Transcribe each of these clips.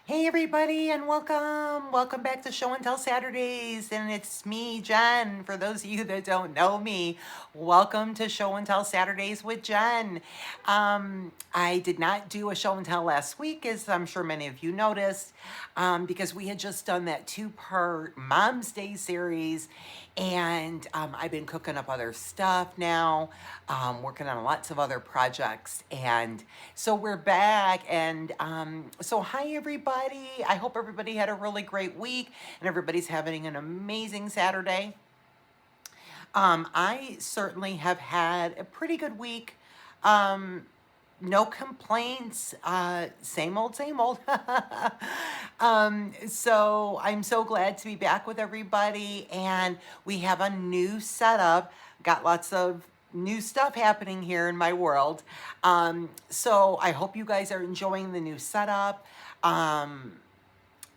Hey everybody and welcome. Welcome back to Show and Tell Saturdays. And it's me, Jen. For those of you that don't know me, welcome to Show and Tell Saturdays with Jen. I did not do a show and tell last week, as I'm sure many of you noticed, because we had just done that two-part Mom's Day series. And I've been cooking up other stuff now, working on lots of other projects. And so we're back. And so hi, everybody. I hope everybody had a really great week and everybody's having an amazing Saturday. I certainly have had a pretty good week. No complaints. Same old, same old. So I'm so glad to be back with everybody, and we have a new setup. Got lots of new stuff happening here in my world. So I hope you guys are enjoying the new setup on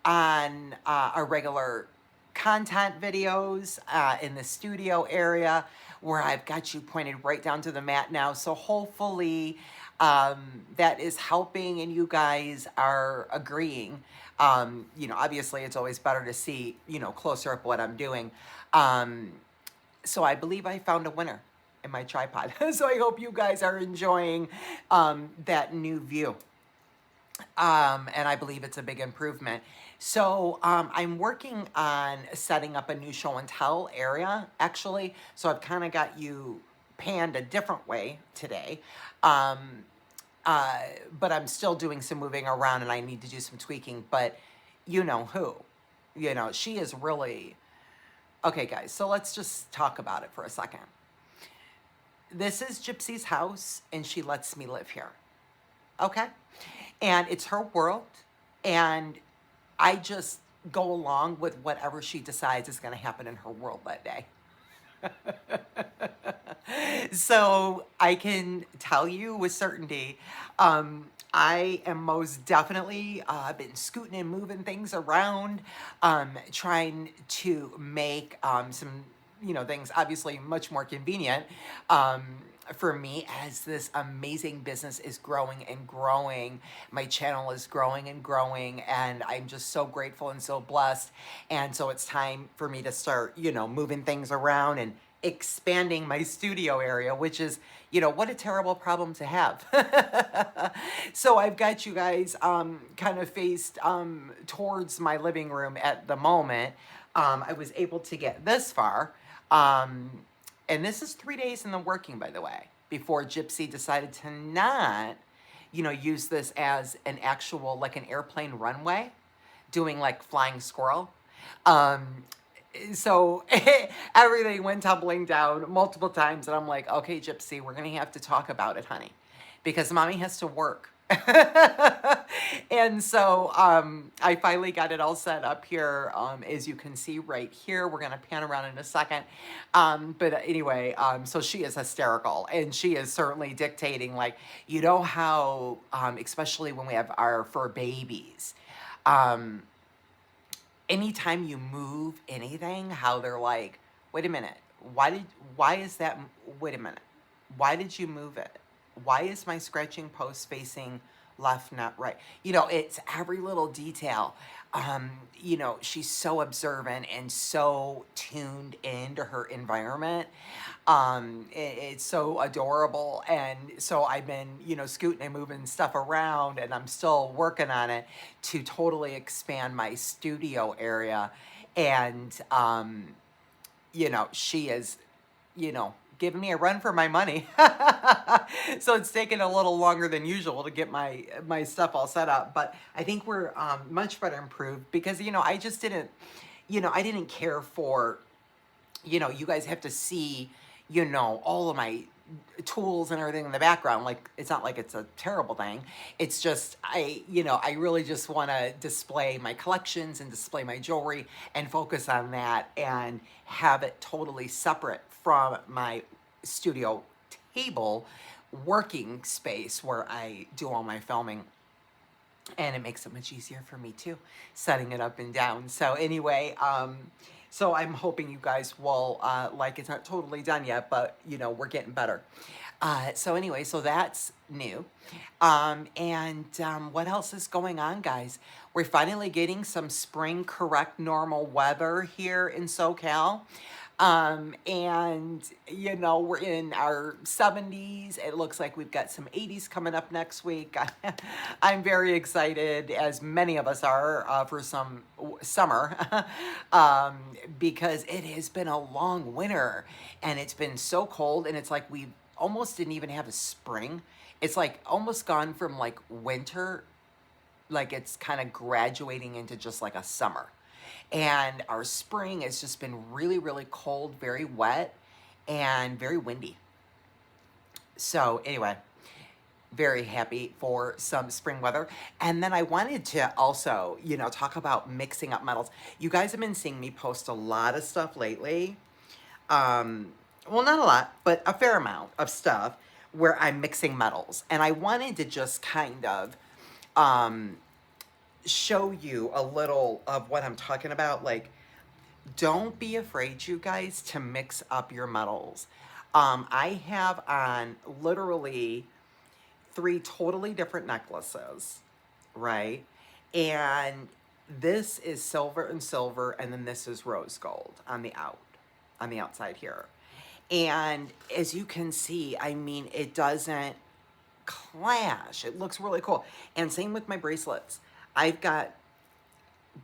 our regular content videos in the studio area, where I've got you pointed right down to the mat now. So hopefully that is helping and you guys are agreeing. Obviously it's always better to see, closer up what I'm doing. So I believe I found a winner in my tripod. So I hope you guys are enjoying that new view. And I believe it's a big improvement. So I'm working on setting up a new show and tell area, actually. So I've kind of got you panned a different way today. But I'm still doing some moving around and I need to do some tweaking. But you know who? She is really... Okay, guys, so let's just talk about it for a second. This is Gypsy's house and she lets me live here. Okay? And it's her world, and I just go along with whatever she decides is going to happen in her world that day. So I can tell you with certainty, I am most definitely been scooting and moving things around, trying to make some, things obviously much more convenient for me as this amazing business is growing and growing. My channel is growing and growing, and I'm just so grateful and so blessed. And so it's time for me to start, moving things around and expanding my studio area, which is, what a terrible problem to have. So I've got you guys kind of faced towards my living room at the moment. I was able to get this far. And this is 3 days in the working, by the way, before Gypsy decided to not, use this as an actual, like an airplane runway, doing like flying squirrel. So everything went tumbling down multiple times. And I'm like, okay, Gypsy, we're going to have to talk about it, honey, because mommy has to work. And so I finally got it all set up here, as you can see right here. We're going to pan around in a second. But anyway, so she is hysterical, and she is certainly dictating, like, how, especially when we have our fur babies, anytime you move anything, how they're like, wait a minute, why is that, wait a minute, why did you move it? Why is my scratching post facing left, not right? It's every little detail. She's so observant and so tuned into her environment. It's so adorable. And so I've been, scooting and moving stuff around, and I'm still working on it to totally expand my studio area. And, she is, giving me a run for my money. So it's taken a little longer than usual to get my stuff all set up. But I think we're much better improved because, I just didn't, I didn't care for, you guys have to see, all of my tools and everything in the background. Like, it's not like it's a terrible thing. It's just, I really just want to display my collections and display my jewelry and focus on that and have it totally separate from my studio table working space where I do all my filming. And it makes it much easier for me too, setting it up and down. So anyway, so I'm hoping you guys will, like, it's not totally done yet, but we're getting better. So anyway, so that's new. And what else is going on, guys? We're finally getting some spring correct normal weather here in SoCal. And we're in our 70s. It looks like we've got some 80s coming up next week. I'm very excited, as many of us are, for some summer, um, because it has been a long winter and it's been so cold, and it's like we almost didn't even have a spring. It's like almost gone from like winter, like it's kind of graduating into just like a summer. And our spring has just been really, really cold, very wet, and very windy. So anyway, very happy for some spring weather. And then I wanted to also, talk about mixing up metals. You guys have been seeing me post a lot of stuff lately. Well, not a lot, but a fair amount of stuff where I'm mixing metals. And I wanted to just kind of um, show you a little of what I'm talking about. Like, don't be afraid, you guys, to mix up your metals. I have on literally 3 totally different necklaces, right? And this is silver and silver, and then this is rose gold on the outside here. And as you can see, I mean, it doesn't clash. It looks really cool. And same with my bracelets. I've got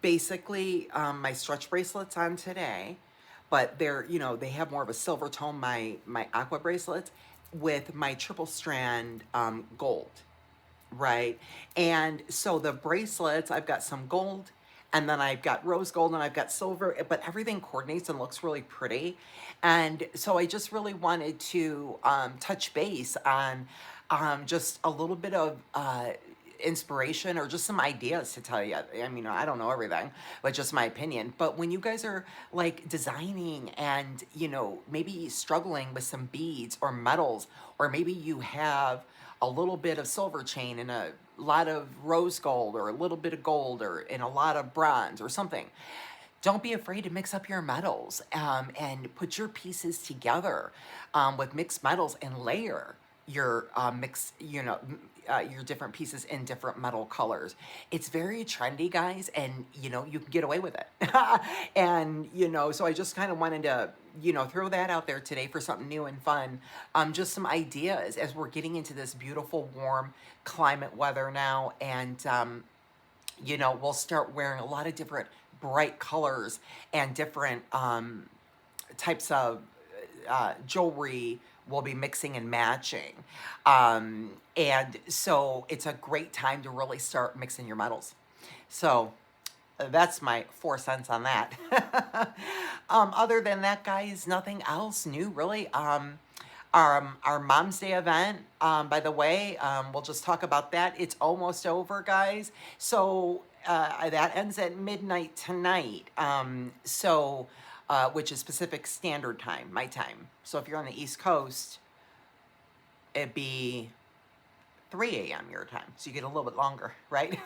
basically my stretch bracelets on today, but they're, they have more of a silver tone, my aqua bracelets, with my triple strand gold, right? And so the bracelets, I've got some gold, and then I've got rose gold, and I've got silver, but everything coordinates and looks really pretty. And so I just really wanted to touch base on just a little bit of inspiration, or just some ideas to tell you. I mean, I don't know everything, but just my opinion. But when you guys are like designing and, maybe struggling with some beads or metals, or maybe you have a little bit of silver chain and a lot of rose gold, or a little bit of gold, or in a lot of bronze or something, don't be afraid to mix up your metals, and put your pieces together with mixed metals, and layer your your different pieces in different metal colors. It's very trendy, guys, and you can get away with it. And so I just kind of wanted to throw that out there today for something new and fun. Just some ideas as we're getting into this beautiful warm climate weather now, and we'll start wearing a lot of different bright colors and different types of jewelry we'll be mixing and matching. And so it's a great time to really start mixing your metals. So that's my 4 cents on that. Other than that, guys, nothing else new, really. Our Mom's Day event, by the way, we'll just talk about that. It's almost over, guys. So that ends at midnight tonight. Which is Pacific Standard Time, my time. So if you're on the East Coast, it'd be 3 a.m. your time. So you get a little bit longer, right?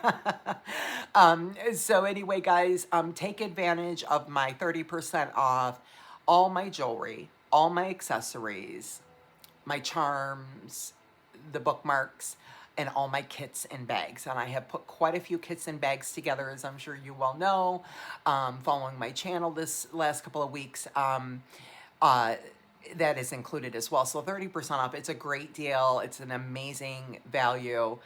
So anyway, guys, take advantage of my 30% off all my jewelry, all my accessories, my charms, the bookmarks, and all my kits and bags. And I have put quite a few kits and bags together, as I'm sure you well know, following my channel this last couple of weeks. That is included as well. So 30% off. It's a great deal. It's an amazing value.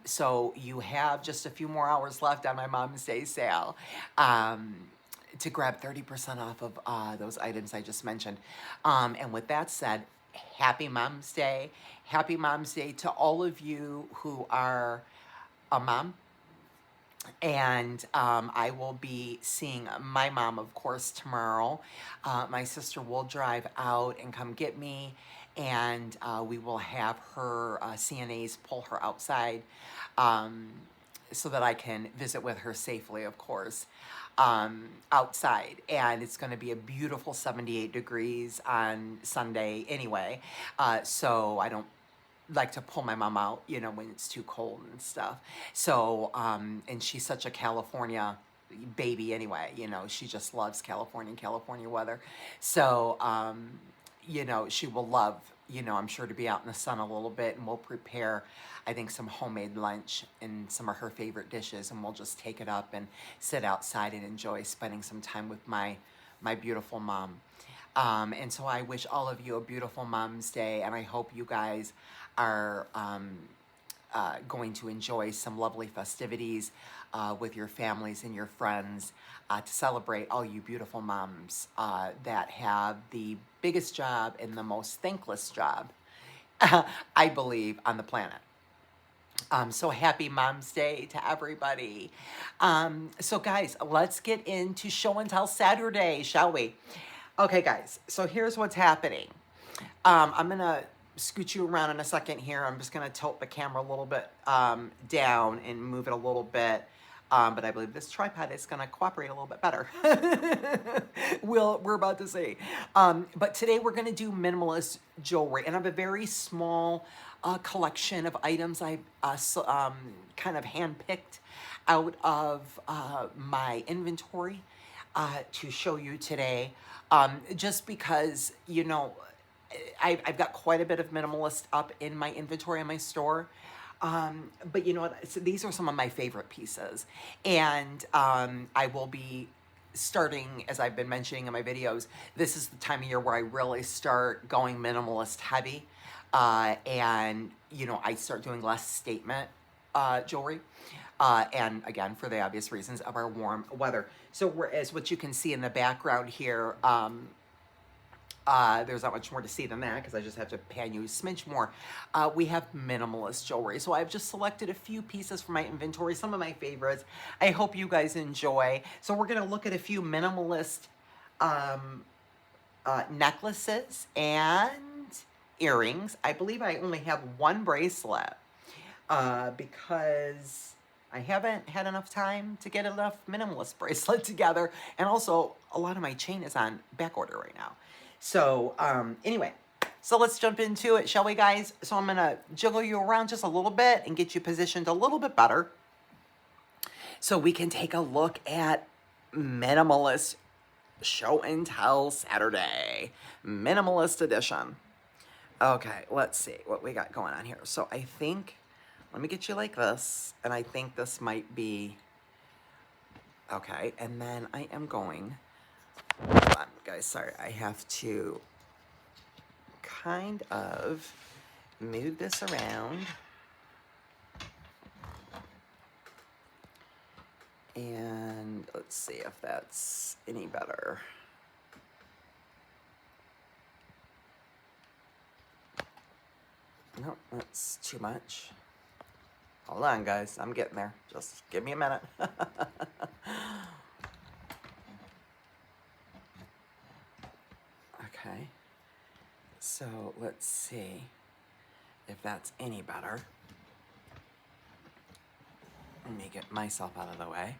So you have just a few more hours left on my Mom's Day sale. To grab 30% off of those items I just mentioned. And with that said, happy Mom's Day. Happy Mom's Day to all of you who are a mom. And I will be seeing my mom, of course, tomorrow. My sister will drive out and come get me, and we will have her CNAs pull her outside, so that I can visit with her safely, of course, outside. And it's going to be a beautiful 78 degrees on Sunday anyway. So I don't like to pull my mom out, when it's too cold and stuff. So, and she's such a California baby anyway, she just loves California weather. So, she will love you know, I'm sure to be out in the sun a little bit, and we'll prepare, I think, some homemade lunch and some of her favorite dishes, and we'll just take it up and sit outside and enjoy spending some time with my beautiful mom. And so I wish all of you a beautiful Mom's Day, and I hope you guys are going to enjoy some lovely festivities with your families and your friends to celebrate all you beautiful moms that have the biggest job and the most thankless job, I believe, on the planet. So happy Mom's Day to everybody. So guys, let's get into show and tell Saturday, shall we? Okay, guys, so here's what's happening. I'm going to scoot you around in a second here. I'm just going to tilt the camera a little bit down and move it a little bit. But I believe this tripod is going to cooperate a little bit better. We're about to see. But today we're going to do minimalist jewelry. And I have a very small collection of items I've kind of handpicked out of my inventory to show you today. Just because, you know, I've got quite a bit of minimalist up in my inventory in my store. But you know what? So these are some of my favorite pieces. And I will be starting, as I've been mentioning in my videos, this is the time of year where I really start going minimalist heavy. And, you know, I start doing less statement jewelry. And again, for the obvious reasons of our warm weather. So whereas what you can see in the background here, there's not much more to see than that because I just have to pan you a smidge more. We have minimalist jewelry. So I've just selected a few pieces from my inventory, some of my favorites. I hope you guys enjoy. So we're going to look at a few minimalist necklaces and earrings. I believe I only have one bracelet because I haven't had enough time to get enough minimalist bracelet together. And also, a lot of my chain is on back order right now. So, anyway, so let's jump into it, shall we, guys? So I'm going to jiggle you around just a little bit and get you positioned a little bit better so we can take a look at Minimalist Show and Tell Saturday, Minimalist Edition. Okay, let's see what we got going on here. So I think, let me get you like this, and I think this might be, okay, and then I am going, hold on, guys, sorry, I have to kind of move this around. And let's see if that's any better. Nope, that's too much. Hold on, guys, I'm getting there. Just give me a minute. Okay, so let's see if that's any better. Let me get myself out of the way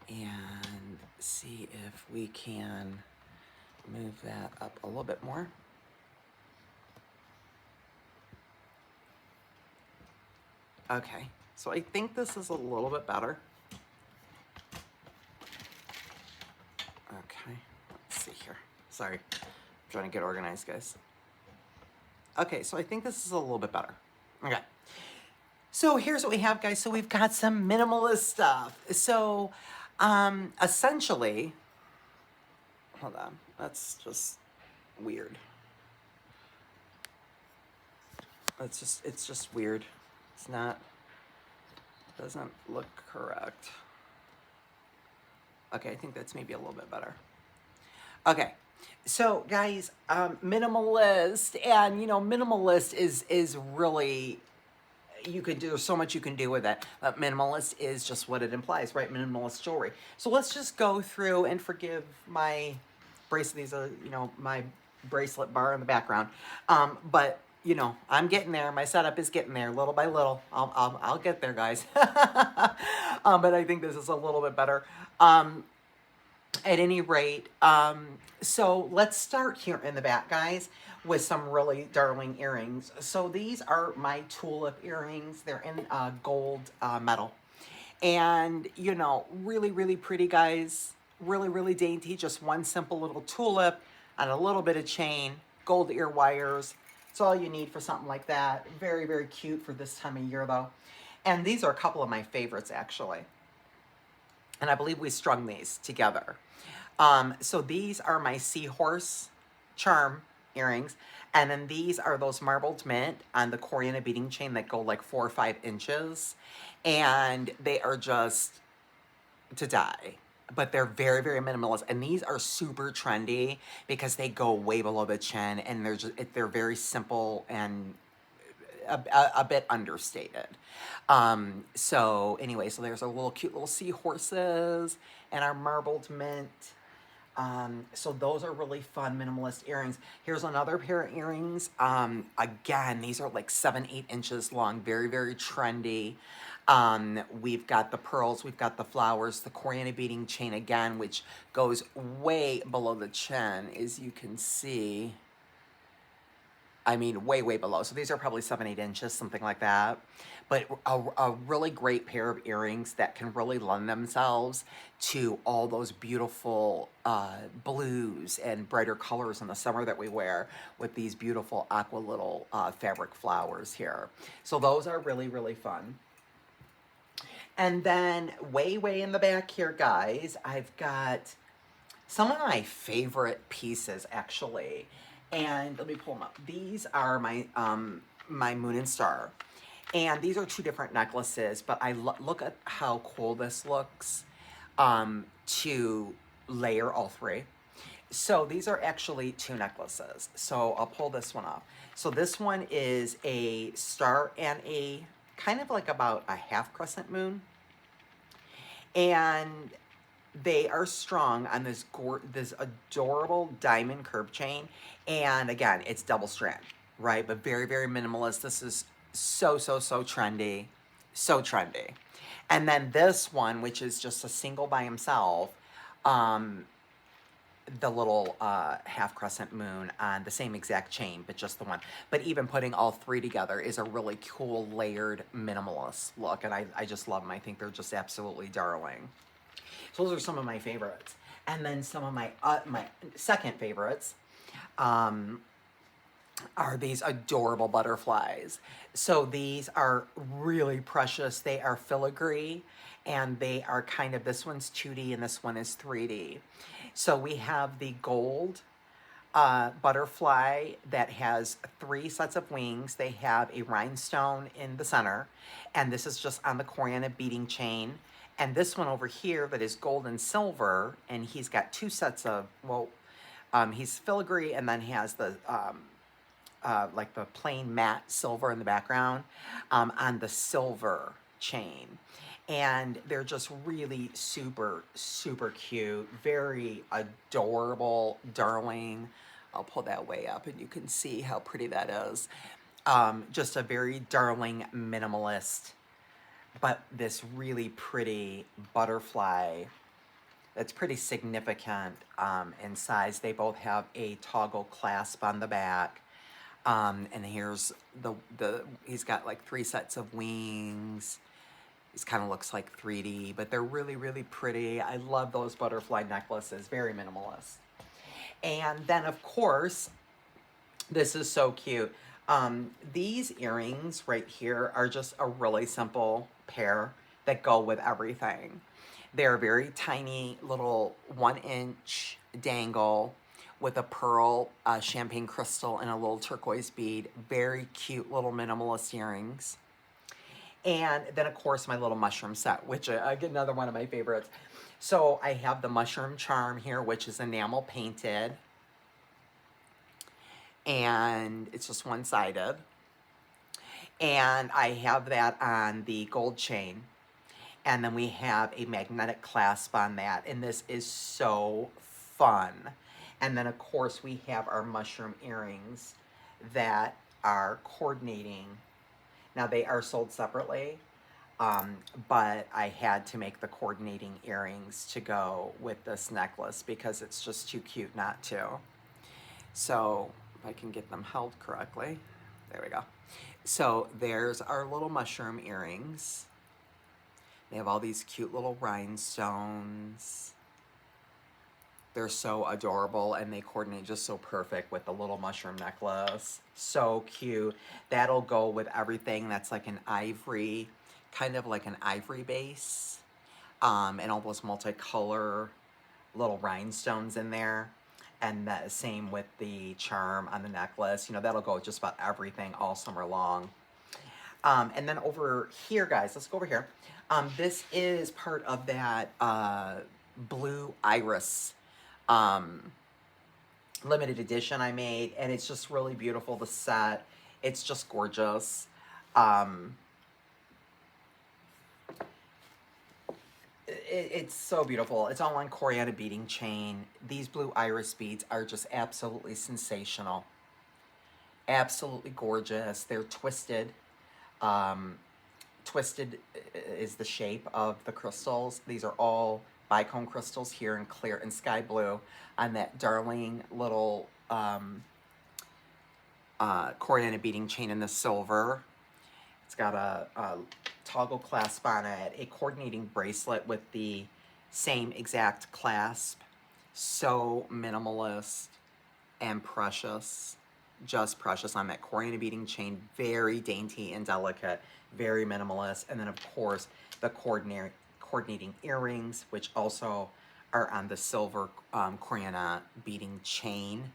and see if we can move that up a little bit more. Okay, so I think this is a little bit better. Okay, let's see here. Sorry, I'm trying to get organized, guys. Okay, so I think this is a little bit better. Okay, so here's what we have, guys. So we've got some minimalist stuff. So essentially, hold on, that's just weird. It's just weird. It's not, doesn't look correct. Okay, I think that's maybe a little bit better. Okay, so guys, minimalist, and you know, minimalist is really, you could do, there's so much you can do with it, but minimalist is just what it implies, right? Minimalist jewelry. So let's just go through, and forgive my bracelet, these are, you know, my bracelet bar in the background, but you know, I'm getting there. My setup is getting there little by little. I'll get there, guys. But I think this is a little bit better. At any rate, so let's start here in the back, guys, with some really darling earrings. So these are my tulip earrings. They're in gold metal. And, you know, really, really pretty, guys. Really, really dainty. Just one simple little tulip and a little bit of chain, gold ear wires. It's all you need for something like that. Very, very cute for this time of year though. And these are a couple of my favorites actually. And I believe we strung these together. So these are my seahorse charm earrings. And then these are those marbled mint on the Coriana beading chain that go like 4 or 5 inches. And they are just to die. But they're very, very minimalist. And these are super trendy because they go way below the chin and they're very simple and a bit understated. So anyway, so there's a little cute little seahorses and our marbled mint. So those are really fun minimalist earrings. Here's another pair of earrings. Again, these are like 7, 8 inches long, very, very trendy. We've got the pearls, we've got the flowers, the Coriana beading chain again, which goes way below the chin, as you can see. I mean, way, way below. So these are probably 7, 8 inches, something like that. But a really great pair of earrings that can really lend themselves to all those beautiful blues and brighter colors in the summer that we wear with these beautiful aqua little fabric flowers here. So those are really, really fun. And then way, way in the back here, guys, I've got some of my favorite pieces, actually. And let me pull them up. These are my my Moon and Star. And these are 2 different necklaces, but I look at how cool this looks to layer all 3. So these are actually 2 necklaces. So I'll pull this one off. So this one is a star and a kind of like about a half crescent moon. And they are strung on this adorable diamond curb chain. And again, it's double strand, right? But very, very minimalist. This is so, so, so trendy. So trendy. And then this one, which is just a single by himself, the little half crescent moon on the same exact chain, but just the one. But even putting all 3 together is a really cool layered minimalist look. And I just love them. I think they're just absolutely darling. So those are some of my favorites. And then some of my second favorites are these adorable butterflies. So these are really precious. They are filigree and they are kind of, this one's 2D and this one is 3D. So we have the gold butterfly that has 3 sets of wings. They have a rhinestone in the center, and this is just on the Coriana beading chain. And this one over here that is gold and silver, and he's got 2 sets of, well, he's filigree and then he has the, like the plain matte silver in the background on the silver chain. And they're just really super, super cute, very adorable, darling. I'll pull that way up and you can see how pretty that is. Just a very darling minimalist, but this really pretty butterfly that's pretty significant in size. They both have a toggle clasp on the back. And here's he's got like 3 sets of wings. This kind of looks like 3D, but they're really, really pretty. I love those butterfly necklaces, very minimalist. And then of course, this is so cute. These earrings right here are just a really simple pair that go with everything. They're very tiny little 1-inch dangle with a pearl champagne crystal and a little turquoise bead. Very cute little minimalist earrings. And then of course my little mushroom set, which I get another one of my favorites. So I have the mushroom charm here, which is enamel painted. And it's just one-sided. And I have that on the gold chain. And then we have a magnetic clasp on that. And this is so fun. And then of course we have our mushroom earrings that are coordinating. Now they are sold separately, but I had to make the coordinating earrings to go with this necklace because it's just too cute not to. So if I can get them held correctly, there we go. So there's our little mushroom earrings. They have all these cute little rhinestones. They're so adorable, and they coordinate just so perfect with the little mushroom necklace. So cute. That'll go with everything that's like an ivory, kind of like an ivory base, and all those multicolor little rhinestones in there. And the same with the charm on the necklace. You know, that'll go with just about everything all summer long. And then over here, guys, let's go over here. This is part of that blue iris um, limited edition I made, and it's just really beautiful, the set. It's just gorgeous. It's so beautiful. It's all on Coriana beading chain. These blue iris beads are just absolutely sensational. Absolutely gorgeous. They're twisted. Twisted is the shape of the crystals. These are all bicone crystals here in clear and sky blue on that darling little Coriana beading chain in the silver. It's got a toggle clasp on it, a coordinating bracelet with the same exact clasp. So minimalist and precious. Just precious on that Coriana beading chain. Very dainty and delicate. Very minimalist. And then, of course, the coordinating earrings, which also are on the silver Coriana beading chain.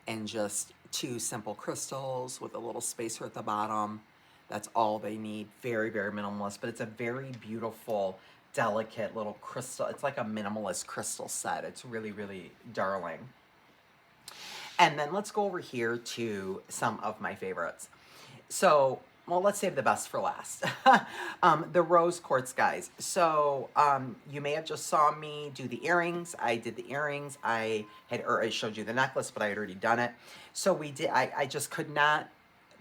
And just two simple crystals with a little spacer at the bottom. That's all they need. Very, very minimalist. But it's a very beautiful, delicate little crystal. It's like a minimalist crystal set. It's really, really darling. And then let's go over here to some of my favorites. So, well, let's save the best for last. The rose quartz, guys. So, you may have just saw me do the earrings. I did the earrings. I showed you the necklace, but I had already done it. So we did, I just could not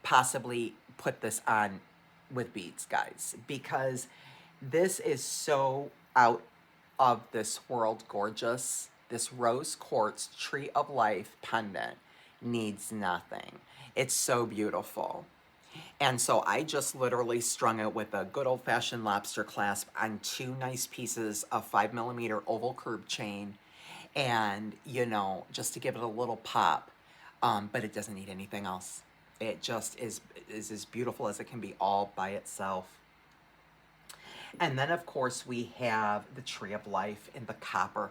possibly put this on with beads, guys, because this is so out of this world gorgeous. This rose quartz tree of life pendant needs nothing. It's so beautiful. And so I just literally strung it with a good old-fashioned lobster clasp on two nice pieces of 5mm oval curb chain, and, you know, just to give it a little pop. But it doesn't need anything else. It just is as beautiful as it can be all by itself. And then, of course, we have the tree of life in the copper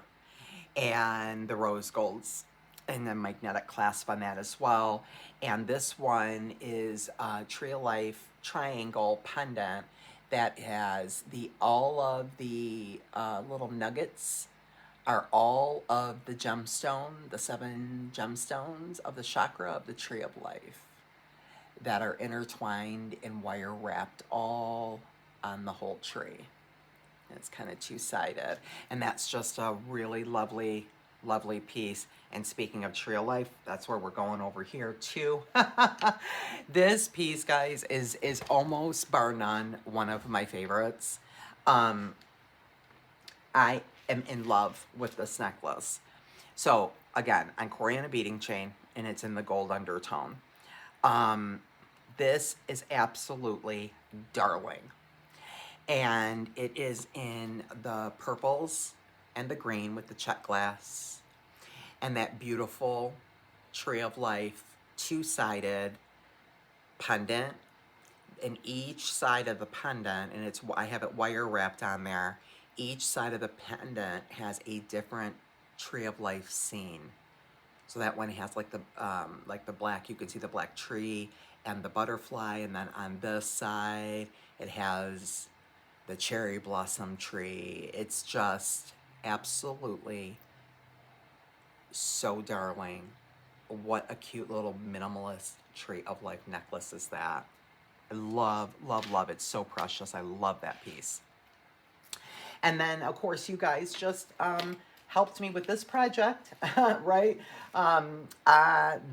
and the rose golds, and then magnetic clasp on that as well. And this one is a Tree of Life triangle pendant that has all of the little nuggets are all of the gemstone, the 7 gemstones of the chakra of the Tree of Life that are intertwined and wire wrapped all on the whole tree. It's kind of two-sided, and that's just a really lovely, lovely piece. And speaking of Tree of Life, that's where we're going over here too. This piece, guys, is almost bar none one of my favorites. I am in love with this necklace. So again, on Coriana beading chain, and it's in the gold undertone. This is absolutely darling. And it is in the purples and the green with the check glass and that beautiful Tree of Life two-sided pendant. And each side of the pendant, and I have it wire wrapped on there, each side of the pendant has a different Tree of Life scene. So that one has like the black, you can see the black tree and the butterfly, and then on this side it has the cherry blossom tree. It's just absolutely so darling. What a cute little minimalist Tree of Life necklace is that. I love, love, love it. So precious. I love that piece. And then, of course, you guys just helped me with this project, right?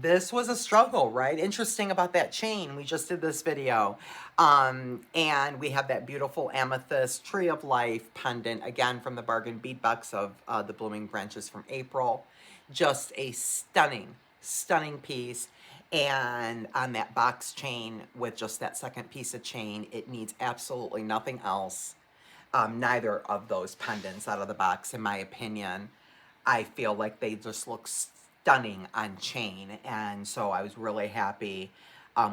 This was a struggle, right? Interesting about that chain. We just did this video. And we have that beautiful amethyst Tree of Life pendant, again, from the Bargain Bead Box of the Blooming Branches from April. Just a stunning, stunning piece. And on that box chain with just that second piece of chain, it needs absolutely nothing else. Neither of those pendants out of the box, in my opinion. I feel like they just look stunning on chain. And so I was really happy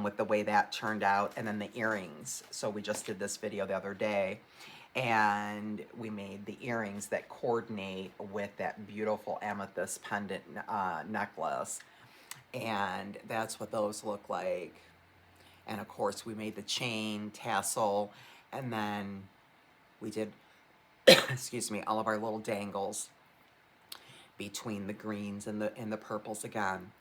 with the way that turned out. And then the earrings. So we just did this video the other day, and we made the earrings that coordinate with that beautiful amethyst pendant necklace. And that's what those look like. And of course we made the chain tassel, and then we did, excuse me, all of our little dangles between the greens and the purples again,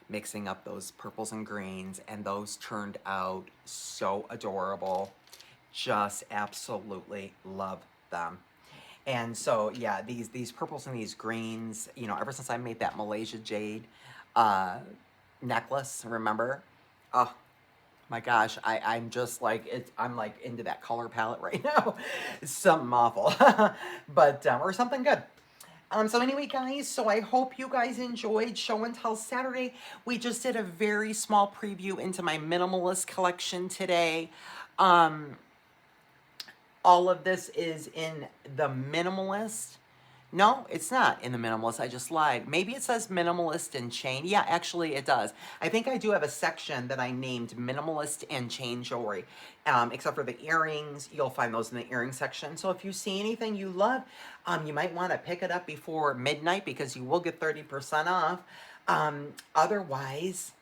mixing up those purples and greens, and those turned out so adorable. Just absolutely love them. And so yeah, these purples and these greens, you know, ever since I made that Malaysia jade necklace, remember? Oh my gosh, I'm just like, I'm like into that color palette right now. It's something awful, but or something good. So anyway, guys, so I hope you guys enjoyed Show and Tell Saturday. We just did a very small preview into my minimalist collection today. All of this is in the minimalist. No, it's not in the minimalist. I just lied. Maybe it says minimalist and chain. Yeah, actually it does. I think I do have a section that I named minimalist and chain jewelry. Except for the earrings, you'll find those in the earring section. So if you see anything you love, you might want to pick it up before midnight because you will get 30% off. Otherwise,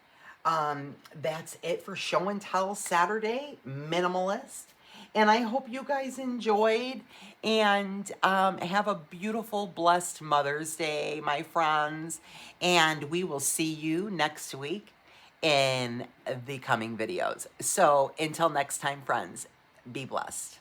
that's it for Show and Tell Saturday, minimalist. And I hope you guys enjoyed, and have a beautiful, blessed Mother's Day, my friends. And we will see you next week in the coming videos. So until next time, friends, be blessed.